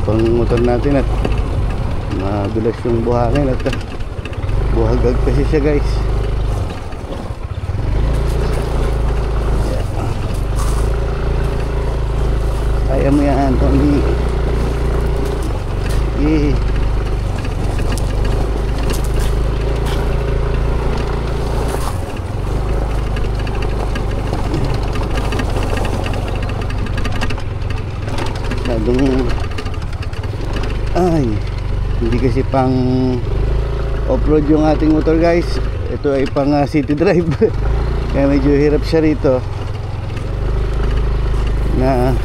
pang motor natin at madulas yung buhangin at buhagag kasi siya guys. Kaya mo yan Tony. Ay, hindi kasi pang off-road yung ating motor guys. Ito ay pang city drive. Kaya medyo hirap siya rito na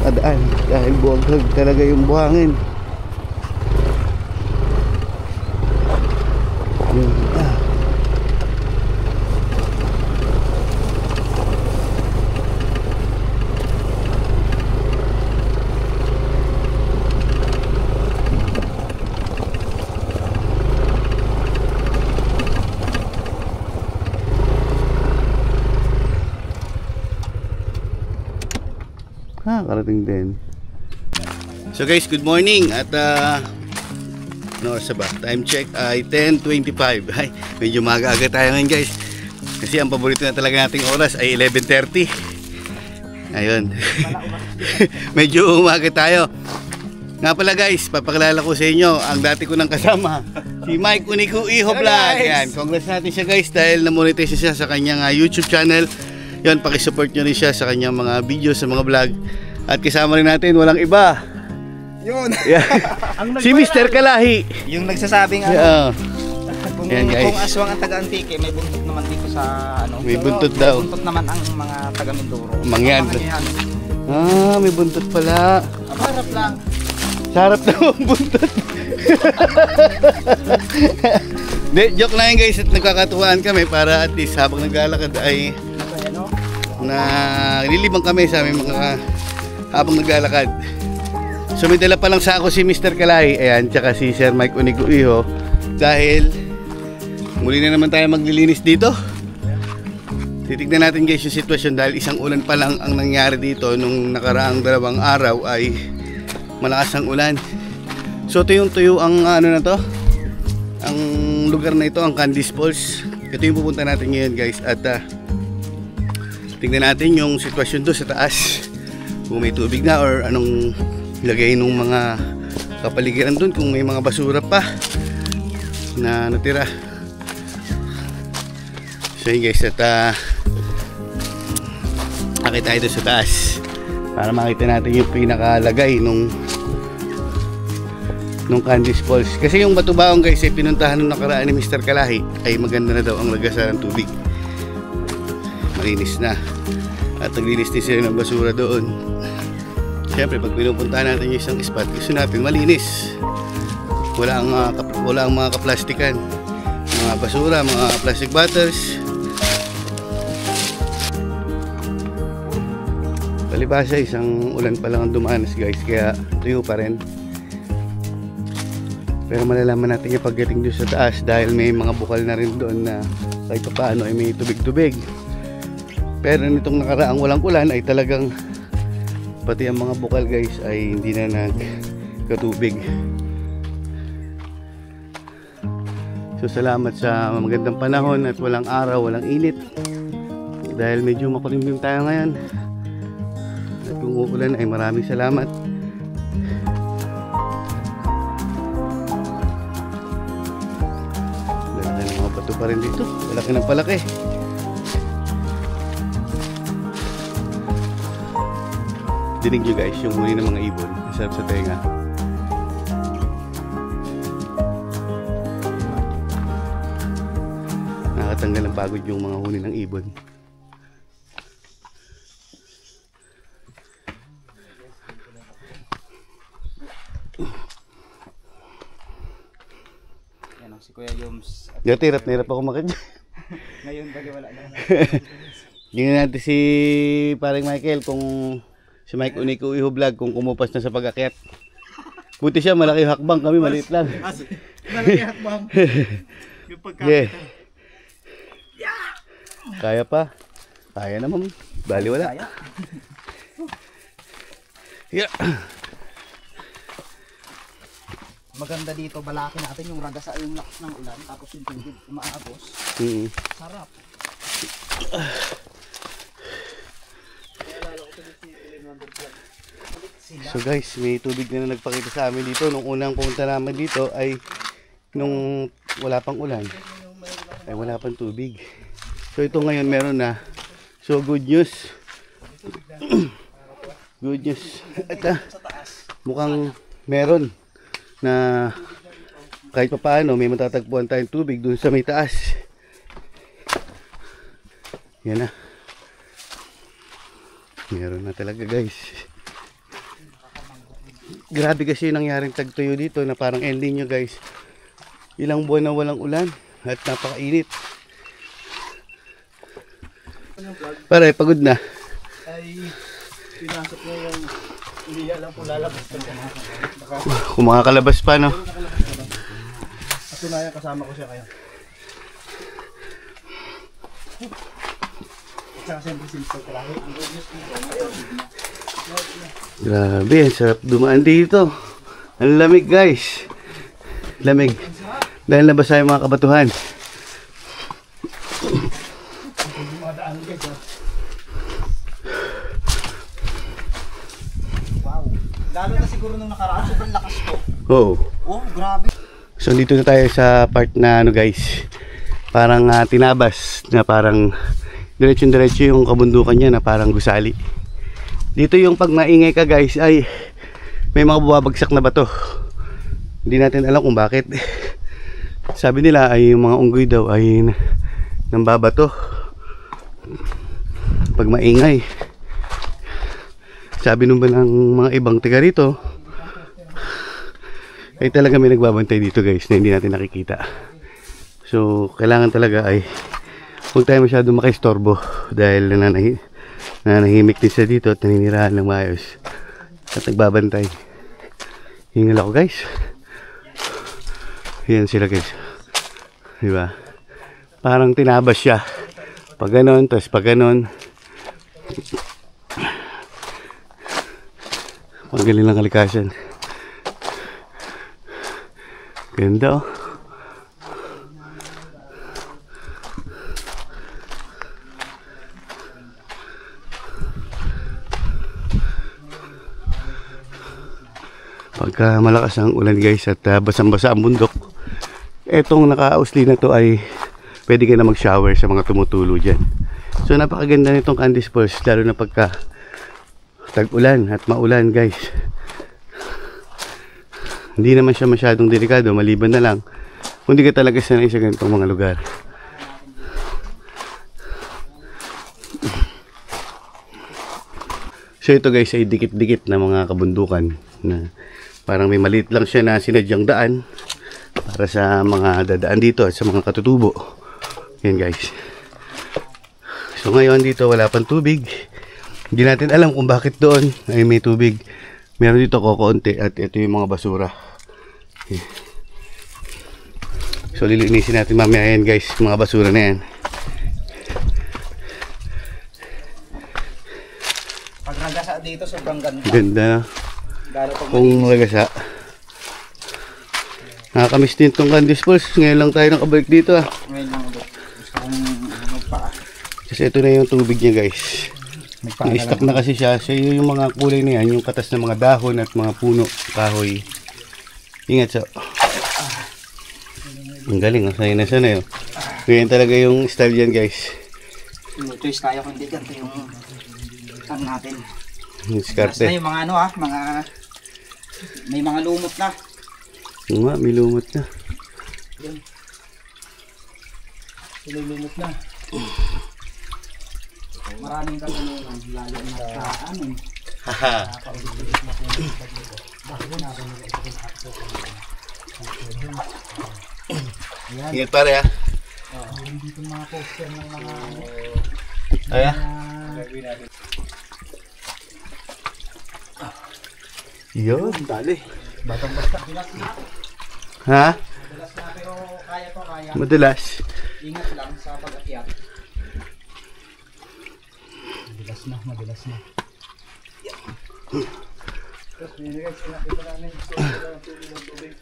makadaan dahil buwag talaga yung buhangin. Karating din. So guys, good morning. At no, ba? Time check ay 10:25. Ay, medyo maaga-aga tayo ngayon guys. Kasi ang paborito na talaga nating oras ay 11:30. Ayun. Medyo umaga tayo. Nga pala guys, papakilala ko sa inyo ang dati ko nang kasama, si Mike Unico Iho Vlog. Yan, congrats natin siya guys dahil na-monetize siya sa kanyang YouTube channel. Yan, pakisupport nyo rin siya sa kanyang mga videos, sa mga vlog. At kasama rin natin, walang iba. Yun. Si Mr. Kalahi. Yung nagsasabing ano. Yeah. Kung, yan, guys. Kung aswang ang taga-Antique, may buntot naman dito sa ano. May buntot daw. May buntot naman ang mga taga-Mindoro. Mangyan. May buntot pala. Harap lang. Sarap na ang buntot. De, joke lang guys at nagkakatuwaan kami para at least habang naglalakad ay na nililibang kami sa aming mga habang naglalakad. So may dala pa lang sa ako si Mr. Kalay, ayan, tsaka si Sir Mike Unico Iho dahil muli na naman tayo maglilinis dito. Titignan natin guys yung sitwasyon dahil isang ulan pa lang ang nangyari dito nung nakaraang 2 araw ay malakas ang ulan. So tuyong-tuyo ang ano na to, ang lugar na ito, ang Candice Falls. Ito yung pupunta natin ngayon guys at tingnan natin yung sitwasyon doon sa taas, kung may tubig na or anong lagay ng mga kapaligiran doon, kung may mga basura pa na natira. So yun guys, at akit tayo doon sa taas para makita natin yung pinakalagay nung Candice Falls. Kasi yung Batubaong guys ay pinuntahan nung nakaraan ni Mr. Kalahi ay maganda na daw ang lagasan ng tubig, malinis na at naglinis din sila ng basura doon. Siyempre pag pinupuntahan natin yung isang spot, gusto natin malinis, wala ang mga kaplastikan, mga basura, mga plastic bottles. Palibasa isang ulan pa lang ang dumanas guys, kaya tuyo pa rin. Pero malalaman natin yung pagdating doon sa taas dahil may mga bukal na rin doon na kahit paano ay may tubig-tubig. Pero nitong nakaraang walang ulan ay talagang pati ang mga bukal guys ay hindi na nagkatubig. So salamat sa magandang panahon at walang araw, walang init. Dahil medyo makulimlim tayo ngayon. At kung uulan ay maraming salamat. Ganda ng mga bato pa rin dito. Palaki ng palaki. Dinig nyo guys yung huli ng mga ibon. Masarap sa tenga. Nakatanggal ng pagod yung mga huli ng ibon. Yan ang si Kuya Yoms. Dati hirap na hirap ako makadya. Ngayon bagay wala na. Tingnan natin si paring Michael kung si Mike Unico Iho Vlog kung kumupas na sa pag-akyat. Buti siya, malaki hakbang, kami maliit lang. Malaki hakbang. Yung pagkakita. Yeah. Kaya pa. Kaya naman. Bali wala. Yeah. maganda dito, balakin natin yung ragasa yung lakas ng ulan, tapos yung tubig umaagos. Sarap. So guys, may tubig na nagpakita sa amin dito. Nung unang pumunta namin dito ay nung wala pang ulan, ay wala pang tubig. So ito ngayon meron na. So good news. Good news. At mukhang meron na kahit pa paano may matatagpuan tayong tubig dun sa may taas. Yan na. Meron na talaga guys. Grabe kasi yung nangyaring tagtuyo dito na parang ending nyo guys. Ilang buwan na walang ulan at napakainit. Pare, pagod na. Ay, pinasok na yung hindi alam kung lalabas ka na. Kung makakalabas pa, no? At tunaya kasama ko siya kaya. Tsaka siyempre simple ko lang. Grabe, ang sarap dumaan dito. Ang lamig guys. Lamig. Dahil nabasa yung mga kabatuhan. Wow. Lalo na siguro nung nakaraan, sobrang lakas ko. Oo. Oh, grabe. So dito na tayo sa part na ano guys. Parang tinabas na parang diretso-diretso yung kabundukan niya na parang gusali. Dito yung pag maingay ka guys ay may mga bumabagsak na bato. Hindi natin alam kung bakit. Sabi nila ay yung mga unggoy daw ay nambabato pag maingay. Sabi nung ba ng mga ibang tiga rito ay talaga may nagbabantay dito guys na hindi natin nakikita. So kailangan talaga ay huwag tayo masyadong makaistorbo dahil nanahimik din siya dito at naninirahan ng maayos at nagbabantay. Hingal ako guys. Yan sila guys, diba? Parang tinabas siya pag ganon, tapos pag ganon. Magaling lang kalikasan. Ganda oh. Pagka malakas ang ulan guys at basang-basa ang bundok, etong naka-ausli na to ay pwede ka na mag-shower sa mga tumutulo dyan. So napakaganda nitong Candies Falls, lalo na pagka tag-ulan at maulan guys. Hindi naman siya masyadong delikado, maliban na lang kung di ka talaga sanay sa ganitong mga lugar. So ito guys ay dikit-dikit na mga kabundukan na parang may maliit lang siya na sinadyang daan para sa mga dadaan dito at sa mga katutubo. Yan guys. So ngayon dito wala pang tubig. Hindi natin alam kung bakit doon ay may tubig. Meron dito kokonti at ito yung mga basura. Okay. So lilinisin natin mamaya yan guys, mga basura na yan. Pag nagasa dito sobrang ganda. Ganda. Kung magasa. Nakakamiss din itong Candies Falls. Ngayon lang tayo nakabalik dito ah. Ngayon lang ulit. Gusto kong magpaa. Kasi ito na yung tubig niya guys. I-stack na kasi siya. So yung mga kulay na yan, yung katas ng mga dahon at mga puno, kahoy. Ingat sa. Ang galing, sanay na sanay. Ganyan talaga yung style yan guys. Ito is kaya ko hindi ganito yung ang natin. Yung skarte. Na yung mga ano ah, mga may mga lumot na. Oo nga, may lumot na. Yan. May lumot na. Maraming katanungan, lalo na sa amin. Haha. Ingat pare ha. Dito mga poster ng mga Aya. Yun, dali. batang basta. Bilas na. Ha? Bilas na pero kaya to kaya. Madalas. Ingat lang sa pag-akyat. Madalas na. Tapos guys, nakita namin yung tubig ng tubig.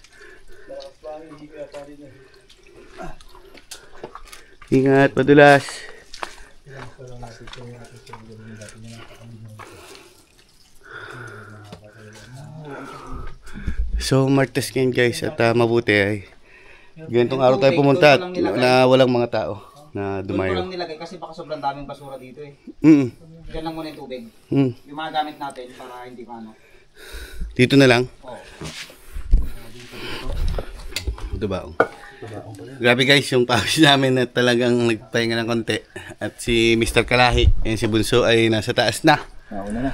Ingat, madulas. So, Martes ngayon guys, at mabuti ay ganitong araw tayo pumunta at na walang mga tao na Doon ko dumayo. lang nilagay kasi baka sobrang daming basura dito eh. Diyan lang muna yung tubig. Yung mga gamit natin para hindi paano. Dito na lang. Oo. Ito ba? Grabe guys, yung pawis namin na talagang nagpahinga ng konti. At si Mr. Kalahi, and si Bunso ay nasa taas na. Nauna na.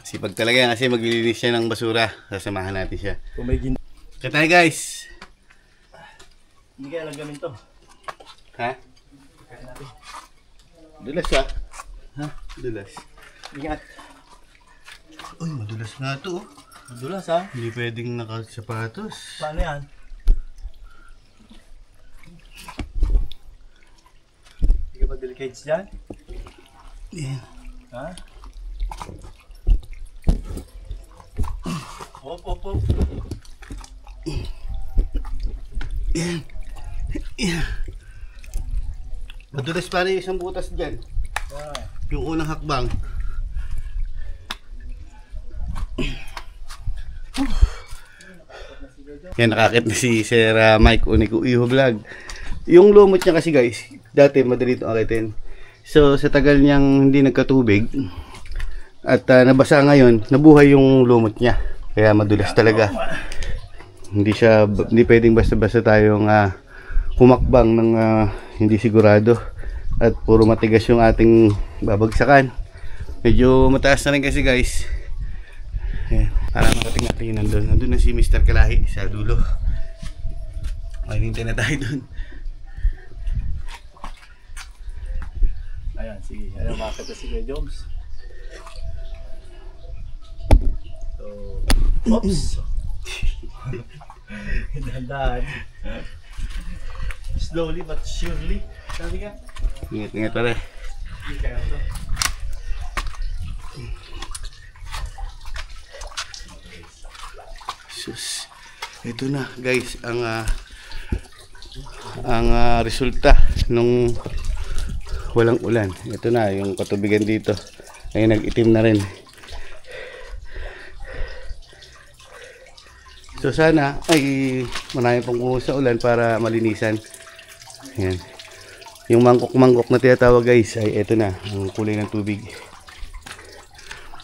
Sipag talaga yan kasi maglilinis siya ng basura. Sasamahan natin siya. Kaya tayo guys. Hindi kaya lagyamin to. Ha? Dulas ha? Ha? Dulas. Ingat. Uy, madulas nga to. Madulas ha? Hindi pwedeng nakasapatos. Paano yan? Hindi ka ba delicates dyan? Yeah. Ha? Hop, hop, hop. Yan. Yan. Madulas pa rin yung isang butas dyan. Yung unang hakbang. Yan, nakakit na si Sir Mike Unico Iho Vlog. Yung lumot niya kasi guys, dati madali itong akitin. So sa tagal niyang hindi nagkatubig at nabasa ngayon, nabuhay yung lumot niya. Kaya madulas talaga. Hindi pwedeng basta-basta tayong humakbang ng hindi sigurado at puro matigas yung ating babagsakan. Medyo mataas na rin kasi guys. Ayan, para makating natin yun nandun. Nandun na si Mr. Kalahi sa dulo. Mahinintay na tayo dun. Ayan, sige. Ayan, makakit na si Kuya Joms. So, oops! Dahan-dahan. Slowly but surely. Sabi ka? Ingat-ingat pare. Hindi kaya ito. Sus. Ito na guys ang resulta nung walang ulan. Ito na yung katubigan dito ay nag-itim na rin. So sana ay marami pang umuwi sa ulan para malinisan. Ayan. Yung mangkok-mangkok na tinatawag guys ay ito na ang kulay ng tubig.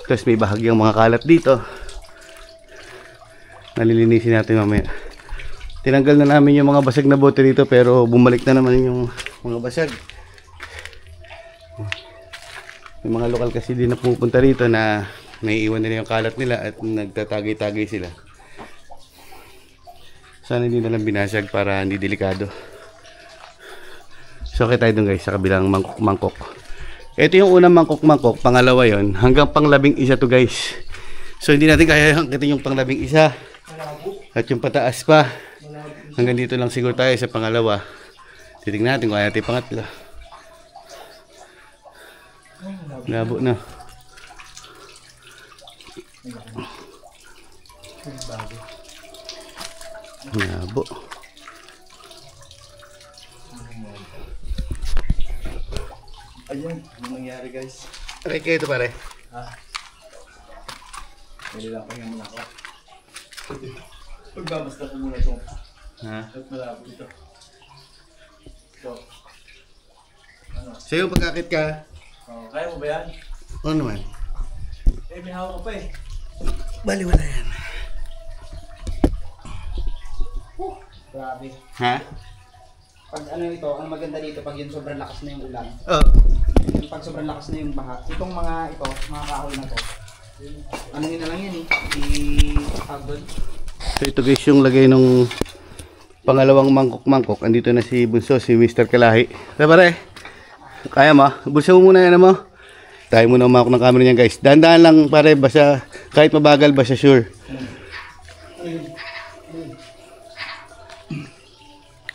Tapos may bahagyang mga kalat dito. Nalilinisin natin mamaya. Tinanggal na namin yung mga basag na bote dito pero bumalik na naman yung mga basag. Yung mga lokal kasi din na pupunta rito na naiiwan nila yung kalat nila at nagtatagay-tagay sila. Sana hindi na lang binasag para hindi delikado. So okay tayo dun guys sa kabilang mangkok-mangkok. Ito yung unang mangkok-mangkok, pangalawa yon hanggang pang-11 to guys. So hindi natin kaya hangkitin yung pang-11 at yung pataas pa. Hanggang dito lang siguro tayo sa pangalawa. Titignan natin kung kaya natin pangatlo. Labo na. Labo. Ayun, ano nangyari guys? Okay kayo ito pare. Pwede lang pahinga muna ako. Pagbabasta ko muna ito. Ha? At malabo ito. So, ano? Sa'yo pagkakit ka, Kaya mo ba yan? ano naman? Eh, may hawak ko pa eh. Baliwala yan. Grabe. Ha? Pag ano ito, ang maganda dito pag yung sobrang lakas na yung ulan. Oh. Yung pag sobrang lakas na yung baha. Itong mga kahoy na to. Ano yun na lang yan eh. I-tag. So ito guys yung lagay nung pangalawang mangkok-mangkok. Andito na si Bunso, si Mr. Kalahi. Kaya pare, kaya mo? Bunso mo muna yan mo. Tayo muna umakok ng camera niyan guys. Dahan-dahan lang pare, basta kahit mabagal basta sure.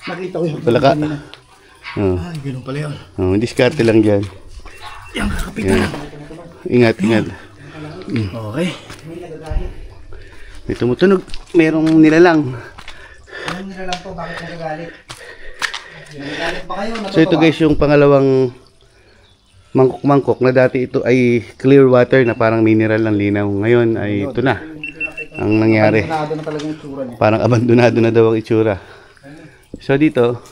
Nakita ko yung Palaka. Oh. Ay, ganun pala yun. Oh, diskarte lang dyan. Yung kakapitan. Ingat, ingat. Okay. May tumutunog. Merong nilalang. nila lang to, bakit nagagalit? Nagagalit ba kayo? So ito guys yung pangalawang mangkok-mangkok na dati ito ay clear water na parang mineral ng linaw. Ngayon ay ito na ang nangyari. Abandonado na talaga yung itsura niya. Parang abandonado na daw ang itsura. So dito,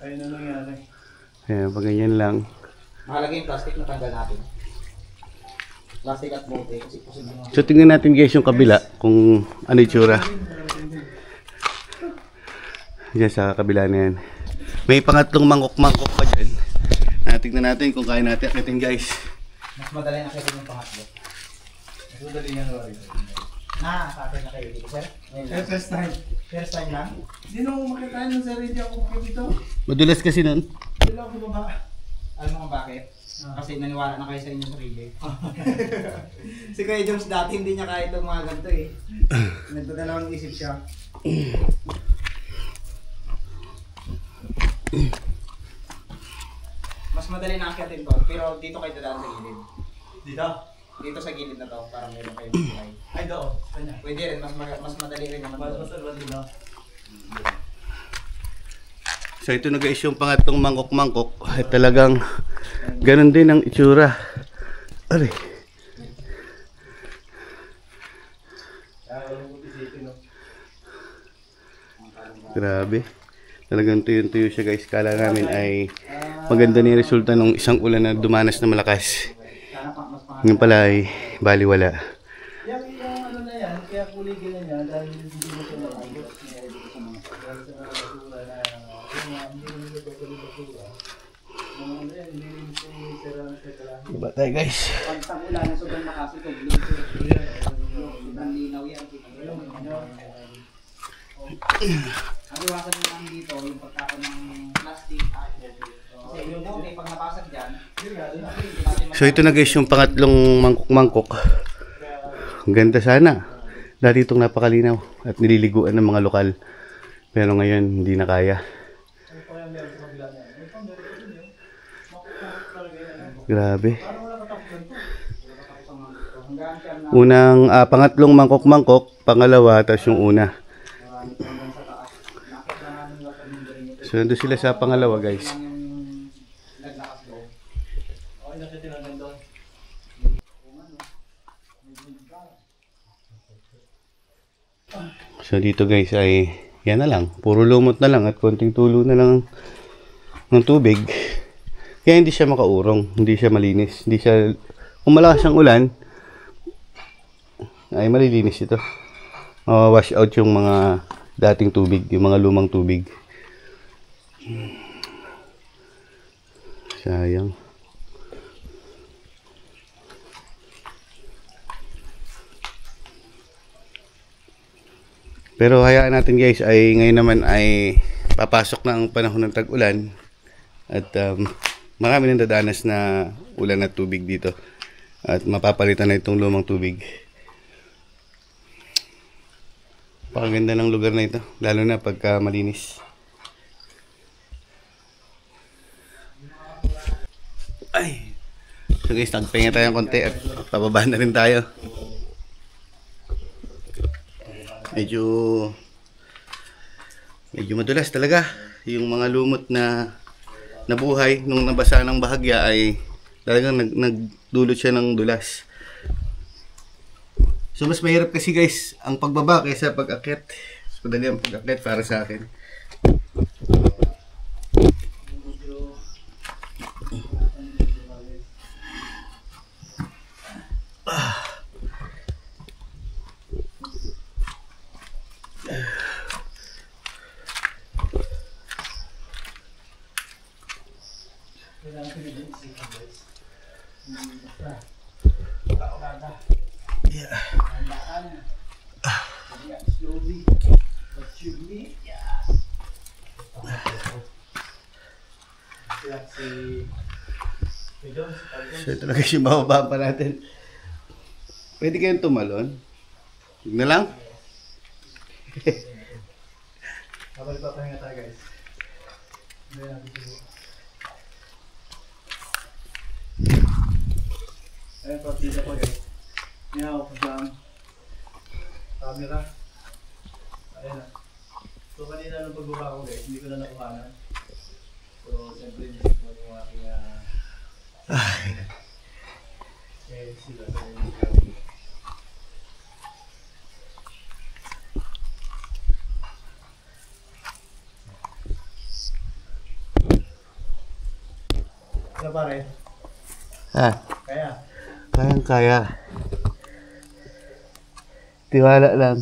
Ayun na nangyari. ayan, pag ganyan lang. Mahalaga yung plastic na tanggal natin. Plastic at bote kasi posible nga. So tingnan natin guys yung kabila kung ano itsura. Diyan sa kabila na yan. May pangatlong mangkok-mangkok pa dyan. Tingnan natin kung kaya natin akitin guys. Mas madali na kayo yung pangatlo. Mas madali nga rin. Sa akin na kayo dito, sir. First time. First time lang. Hindi na ako makakain ng sarili ako dito. Madulas kasi nun. Hindi lang ako bumaba. Alam mo kung bakit? Kasi naniwala na kayo sa inyong sarili. Si Kuya Jones dati hindi niya kaya itong mga ganito eh. Nagdadalawang isip siya. Mas madali na akyatin to, pero dito kayo dadaan sa gilid. Dito? Dito sa gilid na to, para meron kayong buhay. Ay, doon. Kanya. Pwede rin, mas madali rin naman Mas to. masarap dito. So ito na guys yung pangatlong mangkok-mangkok. Ay talagang ganun din ang itsura. Aray. Grabe. Talagang tuyo-tuyo siya guys. Kala namin ay maganda na yung resulta ng isang ulan na dumanas na malakas. Ngayon pala ay baliwala. Yung ano na yan, kaya kulay ganyan yan, dahil hindi mo siya malagos. Dahil sa basura na, hindi mo nila basura. Mga ano yan, hindi rin siya sira ng sekala. Diba tayo guys? Pag tag-ulan na sobrang lakas ito, sobrang linaw yan. Ang iwasan nyo lang dito, yung pagkakaroon ng plastic at kasi yung bote, pag napasag dyan, So ito na guys yung pangatlong mangkok-mangkok. Ang ganda sana. Dati itong napakalinaw at nililiguan ng mga lokal. Pero ngayon hindi na kaya. Grabe. Unang pangatlong mangkok-mangkok, pangalawa, tapos yung una. So nandun sila sa pangalawa guys. So dito guys ay yan na lang. Puro lumot na lang at konting tulo na lang ng tubig. Kaya hindi siya makaurong. Hindi siya malinis. Hindi siya, kung malakas ang ulan ay malilinis ito. Wash out yung mga dating tubig. Yung mga lumang tubig. Sayang. Pero hayaan natin guys ay ngayon naman ay papasok na ang panahon ng tag-ulan at marami nang dadanas na ulan at tubig dito at mapapalitan na itong lumang tubig. Pakaganda ng lugar na ito lalo na pagka malinis. Ay. So guys, tagpahinga tayo ng konti at pababa na rin tayo. Medyo madulas talaga yung mga lumot na nabuhay nung nabasa ng bahagya ay talagang nagdulot siya ng dulas. So mas mahirap kasi guys ang pagbaba kaysa pag-akyat. Mas madali ang pag-akyat para sa akin. So ito na guys yung bababa pa natin. Pwede kayong tumalon. Huwag na lang. Habang papahinga tayo guys. Ayan, partida ko guys. Yan ako sa camera. Ayan na. So kanina nung pagbaba ko guys, hindi ko na nakuhanan. So siyempre hindi ko yung aking sila sa yung ano pare? Ha? Kaya? Kayang kaya. Tiwala lang.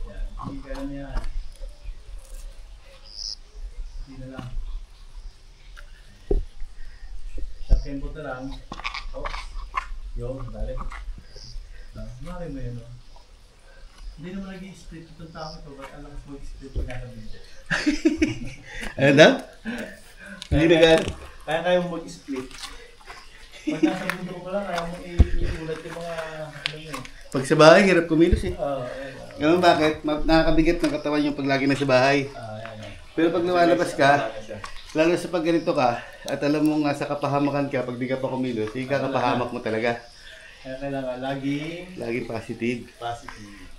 Yan, hindi kaya na yan. Hindi na lang. Sa tempo na lang. Oh. Yo, balik. Bakit mo yun, no? Hindi naman nag-i-split itong tao ito. Ba't ang lakas mo i-split pag nasa video? Ano daw? Hindi na gano'n. Kaya mo mag-split. Pag nasa bundok ko lang, kaya mo i-ulat yung mga ano yun. Pag sa bahay, hirap kumilos eh. Oo, ayan. Ganun bakit? Nakakabigat ng katawan yung pag lagi na sa bahay. Ayan. Pero pag lumalabas ka, lalo sa pag ganito ka, at alam mo nga sa kapahamakan ka, pag di ka pa kumilos, kakapahamak mo talaga. Kaya kailangan Laging positive. positive.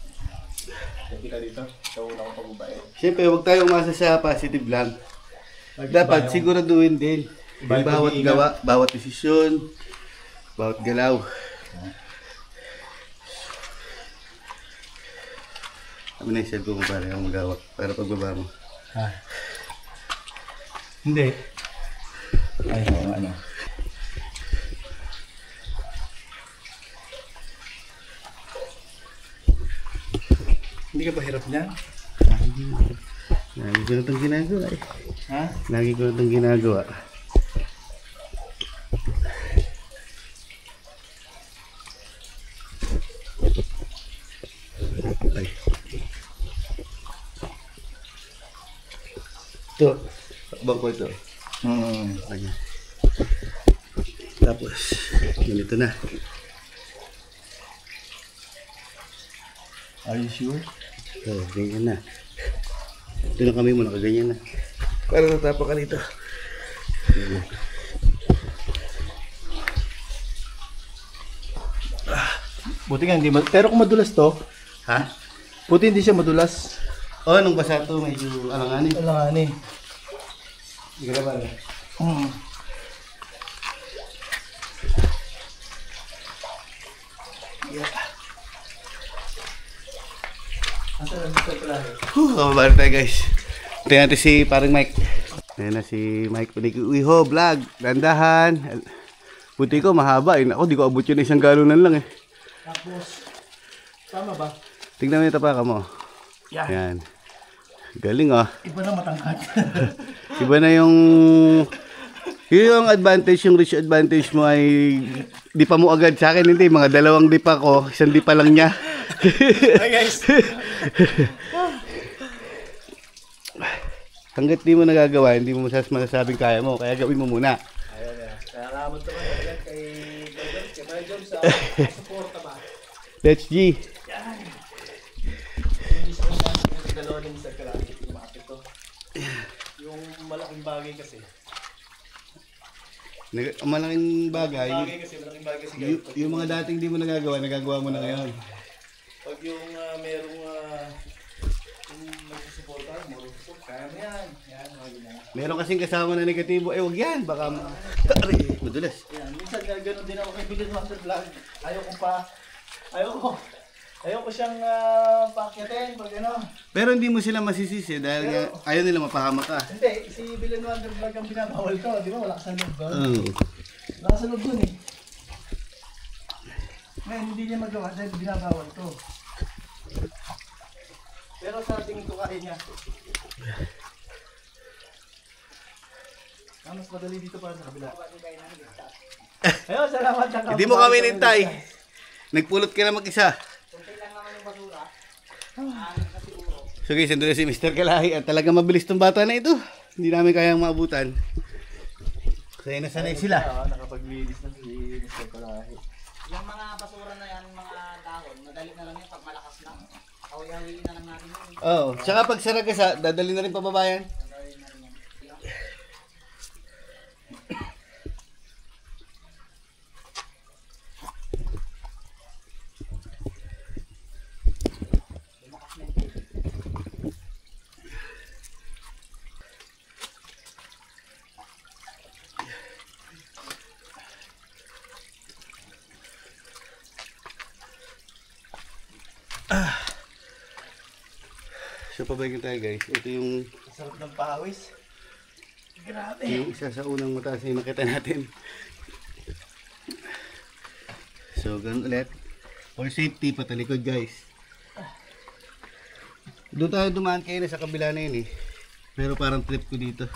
Hindi ka dito, sa una kong pagbabae. Siyempre, huwag tayo umasa sa positive lang. Dapat siguraduhin din. Yung bawat gawa, bawat desisyon, bawat galaw. Ano na yung cellphone mo para kang magawak para pagbaba mo? Ha? Hindi. Ay, ano. Hindi ka ba hirap niyan? Lagi ko na itong ginagawa eh. Ha? Lagi ko na itong ginagawa. Ay. Ito. Takbang ko ito. Ayan. Tapos, ganito na. Are you sure? Oh, ganyan na. Ito na kami mo, nakaganyan na. Para natapa ka dito. Buti nga hindi pero kung madulas to, Ha? buti hindi siya madulas. Oh, nung basa ito, medyo alanganin. Alanganin. Hindi ka na ba? Asa lang dito pala. Kababalo tayo guys. Tingnan natin si parang Mike. Ayan na si Mike Uiho vlog. Dandahan. Buti ko mahaba eh. Ako di ko abot yun isang galonan lang eh. Tapos, tama ba? Tingnan mo yung tapaka mo. Yan. Ayan. Galing ah. Iba na matangkad. Iba na yung advantage, yung reach advantage mo ay di pa mo agad sa akin. Hindi, mga dalawang dipa ko. Isang dipa lang niya. Hi guys. Hanggat di mo nagagawa, hindi mo masasabing kaya mo. Kaya gawin mo muna. Ayan na. Kaya naman ito kay Kuya Jones sa suporta ba? Let's G. Yan. Hindi sa una, yung dalawa ng isa karami. Umakit to. Yung malaking bagay kasi. Ang malaking bagay, Malaking bagay kasi guys. yung mga dating di mo nagagawa mo na ngayon. Pag yung merong yung magsusuporta, support, kaya mo yan. Yan, mga ganyan. Meron kasing kasama na negatibo, wag yan, baka madulas. Yan, minsan gano'n din ako kay Billy Master Vlog. Ayaw ko siyang paakyatin pag ano. Pero hindi mo sila masisisi dahil nga ayaw nila mapahamak ka. Hindi, si Billy Master Vlog ang binabawal ko. Di ba, wala ka sa loob doon? Oo. Wala ka sa loob doon eh. Ngayon, hindi niya magawa dahil binabawal to. Pero sa tingin ko kaya niya. Mas madali dito para sa kabila. Ayun, salamat na Hindi mo kami nintay. Nagpulot ka na mag-isa. So guys, ando na si Mr. Kalahi at talagang mabilis tong bata na ito. Hindi namin kayang maabutan. Kaya nasanay sila. Nakapaglinis na si Mr. Kalahi. Yung mga basura na yan, mga dahon, madali na lang yan pag malakas lang. Hawi-hawiin na lang natin yun. Oo. Tsaka pag saragasa, dadali na rin pababayan. Gawin na rin yan. So pabalikin tayo guys. Ito yung Sarap ng pawis. Grabe. yung isa sa unang mataas na makita natin. So ganun ulit. For safety patalikod guys. Doon tayo dumaan kayo na sa kabila na yun eh. Pero parang trip ko dito.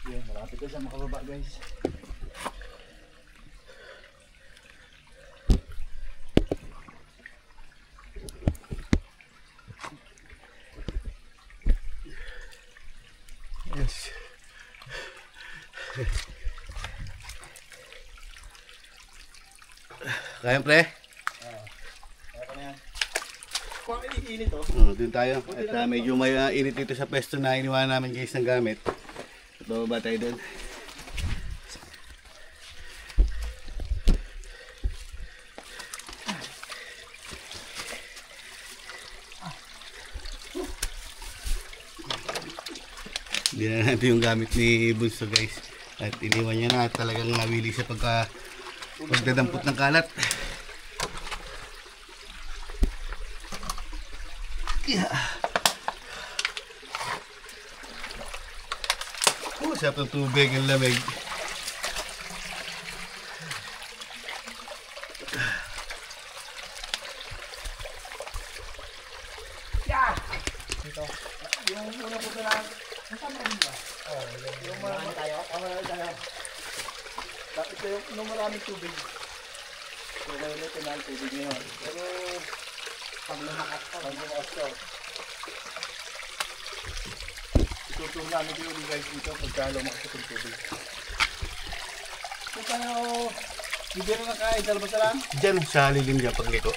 Yan, malapit na sa makababa guys. Yes. Kaya pre? Kaya ko na yan. Kung init oh. Doon tayo. At medyo may init dito sa pwesto na iniwan namin guys ng gamit. Bababa tayo doon. Hindi na natin yung gamit ni Bunso guys. At iniwan niya na at talagang nawili siya pagdadampot ng kalat. Yeah. Sarap ng tubig, ang lamig. Ito. Yung una po na nasama rin ba? Oo. Yung marami tayo? Marami tayo. Ito yung maraming tubig. So ngayon ito na ang tubig ngayon. Pero pag lumakas to. Ituturo namin yung guys dito pagka lumakas itong tubig. So tayo, bibiro na kain, dalawa sa lang? Diyan sa lilim niya pagliko.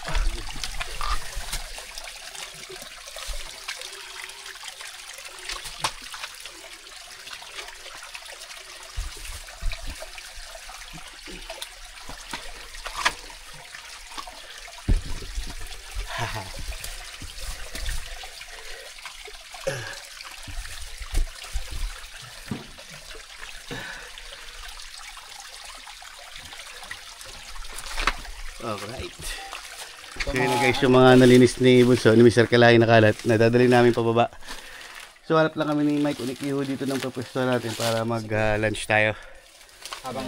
Alright. Kaya na guys yung mga nalinis ni Bunso, ni Mr. Kalay na kalat, nadadali namin pababa. So harap lang kami ni Mike Unikiho dito ng pwesto natin para mag-lunch tayo. Habang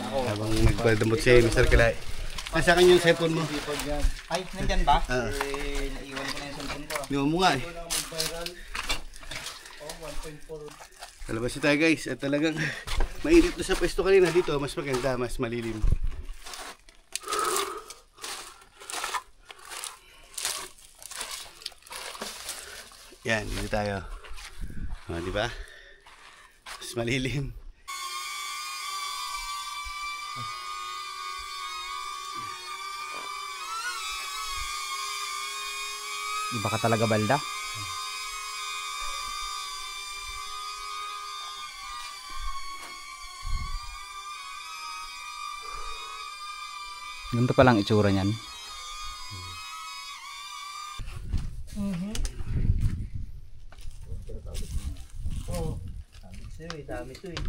nagpadamot si Mr. Kalay. Nasa akin yung cellphone mo. Ay, nandyan ba? Naiwan ko na yung cellphone ko. Niwan mo nga eh. Talabas na tayo guys at talagang mainit na sa pwesto kanina dito. Mas maganda, mas malilim. Yan, dito tayo. O, di ba? Mas malilim. Iba ka talaga, Balda. Ganito palang itsura niyan. Oo. Sabi ko sa'yo eh, dami to eh.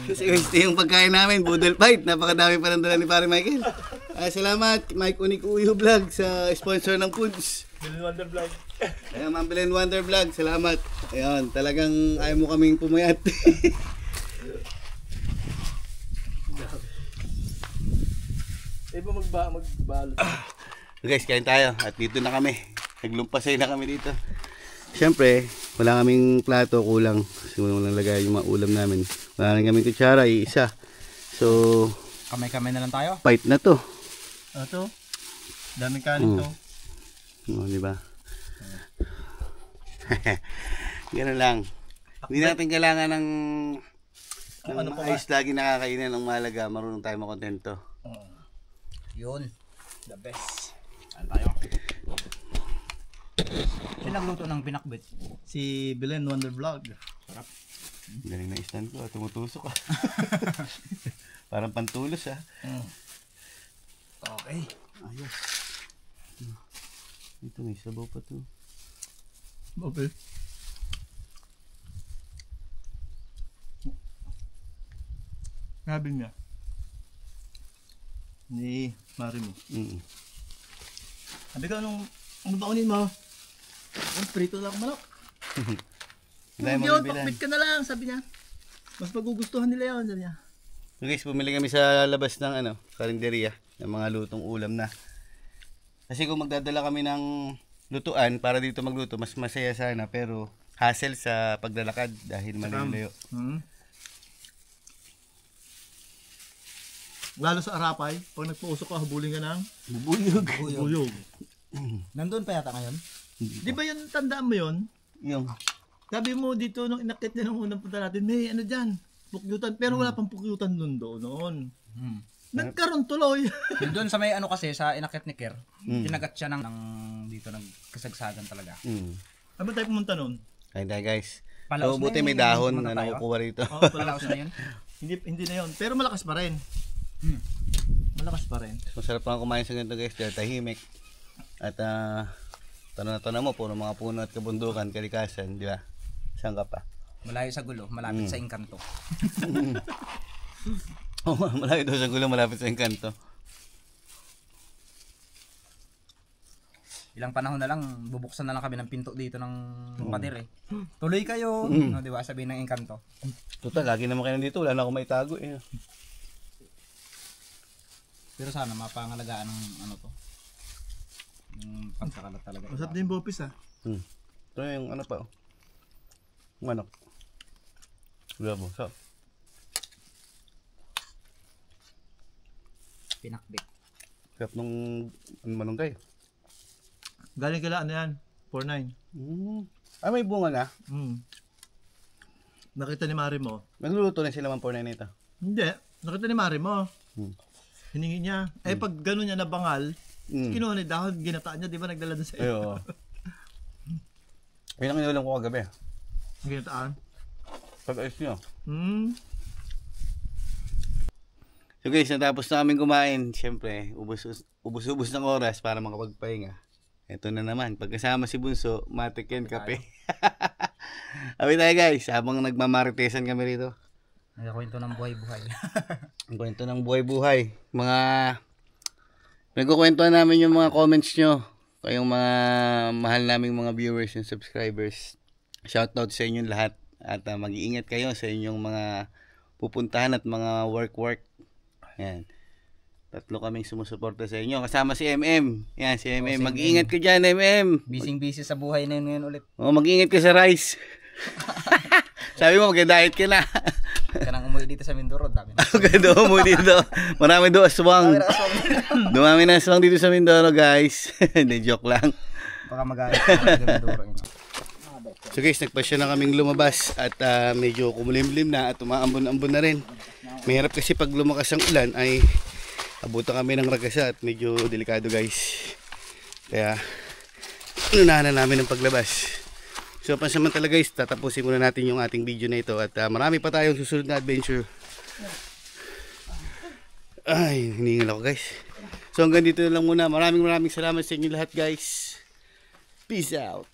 Kasi guys, yung pagkain namin, Boodle Fight. Napakadami pa ng dala ni Pare Michael. Salamat, Mike Unikiho Vlog sa sponsor ng foods. Bilin Wonder Vlog. Ayan, Ma'am Belen Wonder Vlog, salamat. Ayan, talagang ayaw mo kaming pumayat. Iba magbalot. Guys, kain tayo at dito na kami. Naglumpasay na kami dito. Siyempre, wala kaming plato, kulang. Kasi walang lagay yung mga ulam namin. Wala na kaming kutsara, iisa. So, Kamay-kamay na lang tayo. fight na to. Ito, daming kanin to. O, di ba? Ganun lang. Hindi natin kailangan ng Ano pa ba? ayos lagi nakakainan. Ang mahalaga, marunong tayo makontento. Yun. The best. Ano tayo? Sino nagluto ng pinakbit? Si Belen Wonder Vlog. Sarap. Galing na stand ko, tumutusok ah. Parang pantulos ah. Okay. Ayos. Ito may sabaw pa to. Okay. Sabi niya. Ni Marimo. Mm. Sabi ko, ano ba kunin mo? Ang prito lang manok. Dahil Hindi mo yun, bibilan. pakbit ka na lang, sabi niya. Mas magugustuhan nila yun, sabi niya. So guys, bumili kami sa labas ng karinderya ng mga lutong ulam na. Kasi kung magdadala kami ng lutuan para dito magluto, mas masaya sana pero hassle sa paglalakad dahil malayo. Lalo sa Arapay, pag nagpuusok ka, habulin ka ng Bubuyog. buyog. Nandun pa yata ngayon? Di ba yun, tandaan mo yun? Yung Sabi mo dito nung inakit niya nung unang punta natin, may ano dyan, pukyutan. Pero wala pang pukyutan noon. Nagkaroon tuloy. Doon sa may ano kasi, sa inakit ni Ker, tinagat siya ng dito nagkasagsagan talaga. Ano tayo pumunta noon? ayun tayo guys. Palaos So buti na may yun, dahon pumunta na tayo. nakukuha rito. Oh, Palaos na yun. hindi na yun. Pero malakas pa rin. Malakas pa rin. Masarap pa kumain sa ganito guys, dahil tahimik. At tanong mo, puro mga puno at kabundukan, kalikasan, di ba? Saan ka pa? Malayo sa gulo, malapit sa Encanto. Oh, malapit daw sa gulo, malapit sa Encanto. Ilang panahon na lang, bubuksan na lang kami ng pinto dito ng pader eh. Tuloy kayo, no, di ba? Sabihin ng Encanto. Total, lagi naman kayo dito, wala na akong maitago eh. Pero sana mapangalagaan ng ano to. Yung pagkakalat talaga. Masarap din yung bopis ah. Ito yung ano pa. Manok. Bravo. So, Pinakbit. sarap nung manunggay. Galing kila ano yan? 4-9. Ay, may bunga na. Nakita ni Mari mo. Nagluluto na sila man for nito. Hindi. Nakita ni Mari mo. Hiningi niya. Pag gano'n niya nabangal, kinuha ni dahon, ginataan niya, di ba nagdala doon sa Ay, oo. Ayun ang inulam ko kagabi. Ginataan. Pag-ayos nyo. So guys, natapos na kaming kumain. Siyempre, ubus-ubus ng oras para makapagpahinga. Ito na naman. Pagkasama si Bunso, matik yan kape. Abi tayo guys, habang nagmamaritesan kami rito. Nagkakwento ng buhay-buhay. Ang kwento ng buhay-buhay. Nagkukwentuhan namin yung mga comments nyo. Kayong mga mahal naming mga viewers and subscribers. Shoutout sa inyong lahat. At mag-iingat kayo sa inyong mga pupuntahan at mga work. Yan. 3 kaming sumusuporta sa inyo. Kasama si MM. Yan, si MM. Mag-iingat ka dyan, MM. Busy sa buhay na yun ngayon ulit. Mag-iingat ka sa rice. Sabi mo, mag-diet ka na. Ka nang umuwi dito sa Mindoro, dami na. Ganda mo dito. Marami doon aswang. Dumami na aswang dito sa Mindoro, guys. Hindi, joke lang. Baka mag-aayos sa Mindoro. So guys, nagpasya na kaming lumabas at medyo kumulimlim na at umaambon-ambon na rin. Mahirap kasi pag lumakas ang ulan ay abutan kami ng ragasa at medyo delikado guys. Kaya inunahan na namin ang paglabas. So pansamantala guys, tatapusin muna natin yung ating video na ito at marami pa tayong susunod na adventure. Ay, hiningal ako guys. So hanggang dito lang muna. Maraming salamat sa inyo lahat guys. Peace out.